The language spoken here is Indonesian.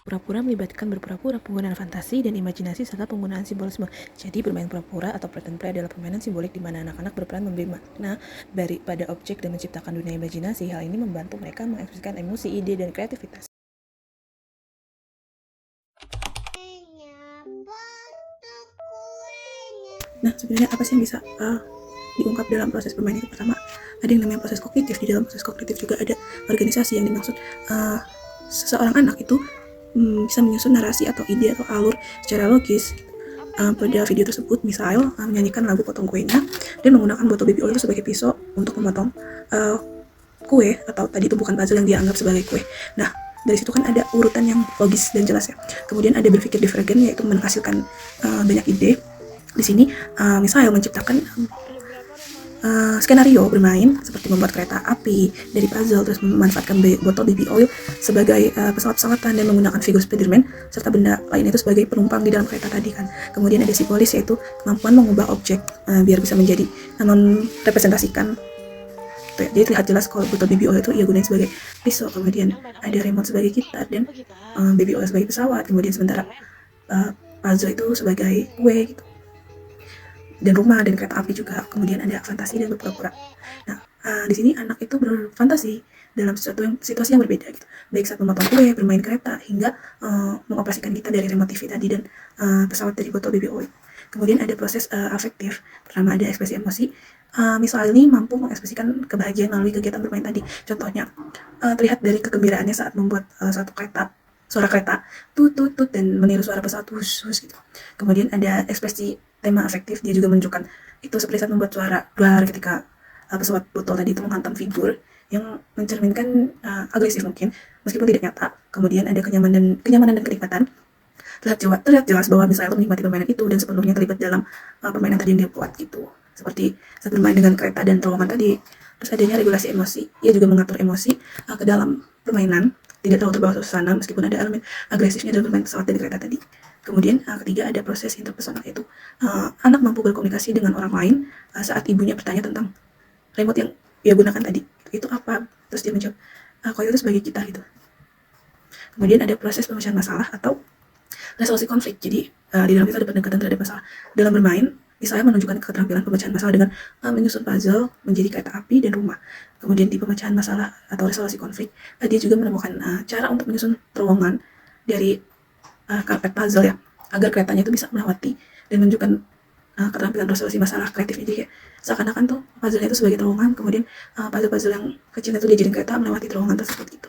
Pura-pura melibatkan berpura-pura, penggunaan fantasi dan imajinasi, serta penggunaan simbolisme. Jadi, bermain pura-pura atau pretend play adalah permainan simbolik di mana anak-anak berperan memberi makna pada objek dan menciptakan dunia imajinasi. Hal ini membantu mereka mengekspresikan emosi, ide, dan kreativitas. Nah, sebenarnya apa sih yang bisa diungkap dalam proses bermain itu? Pertama, ada yang namanya proses kognitif. Di dalam proses kognitif juga ada organisasi yang dimaksud seseorang anak itu bisa menyusun narasi atau ide atau alur secara logis. Pada video tersebut, misal menyanyikan lagu potong kuenya dan menggunakan botol baby oil itu sebagai pisau untuk memotong kue, atau tadi itu bukan puzzle yang dianggap sebagai kue. Nah, dari situ kan ada urutan yang logis dan jelas ya. Kemudian ada berpikir divergen, yaitu menghasilkan banyak ide. Di sini misal menciptakan skenario bermain seperti membuat kereta api dari puzzle, terus memanfaatkan botol baby oil sebagai pesawat-pesawatan dan menggunakan figur Spiderman serta benda lain itu sebagai penumpang di dalam kereta tadi kan. Kemudian ada simbolis, yaitu kemampuan mengubah objek biar bisa menjadi representasikan. Ya, jadi terlihat jelas kalau botol baby oil itu ia gunain sebagai pisau, kemudian ada remote sebagai gitar dan baby oil sebagai pesawat, kemudian sementara puzzle itu sebagai kue gitu, dan rumah dan kereta api juga. Kemudian ada fantasi dan berpura-pura. Nah, di sini anak itu berfantasi dalam situasi yang berbeda gitu, baik saat memotong kue, bermain kereta, hingga mengoperasikan gitar dari remote TV tadi dan pesawat dari botol baby oil. Kemudian ada proses afektif. Pertama ada ekspresi emosi. Misal ini mampu mengekspresikan kebahagiaan melalui kegiatan bermain tadi. Contohnya terlihat dari kegembiraannya saat membuat suara kereta tut tut tut dan meniru suara pesawat hus hus gitu. Kemudian ada ekspresi tema afektif, dia juga menunjukkan itu seperti saat membuat suara duar ketika pesawat botol tadi itu menghantam figur yang mencerminkan agresif mungkin meskipun tidak nyata. Kemudian ada kenyamanan dan kenikmatan. Terlihat jelas bahwa misalnya itu menikmati permainan itu dan sepenuhnya terlibat dalam permainan tadi yang dia buat gitu. Seperti saat bermain dengan kereta dan terowongan tadi. Terus adanya regulasi emosi, ia juga mengatur emosi ke dalam permainan, tidak terlalu terbawa suasana meskipun ada elemen agresifnya dalam bermain pesawat dan kereta tadi. Kemudian ketiga ada proses interpersonal, yaitu anak mampu berkomunikasi dengan orang lain saat ibunya bertanya tentang remote yang ia gunakan tadi. Itu apa? Terus dia menjawab, kalau itu sebagai kita gitu. Kemudian ada proses pemecahan masalah atau resolusi konflik. Jadi di dalam itu ada pendekatan terhadap masalah. Dalam bermain, misalnya menunjukkan keterampilan pemecahan masalah dengan menyusun puzzle menjadi kereta api dan rumah. Kemudian di pemecahan masalah atau resolusi konflik, dia juga menemukan cara untuk menyusun terowongan dari karpet puzzle ya, agar keretanya itu bisa melewati dan menunjukkan keterampilan resolusi masalah kreatifnya. Jadi seakan-akan tuh puzzle itu sebagai terowongan, kemudian puzzle-puzzle yang kecil itu dijadiin kereta melewati terowongan tersebut gitu.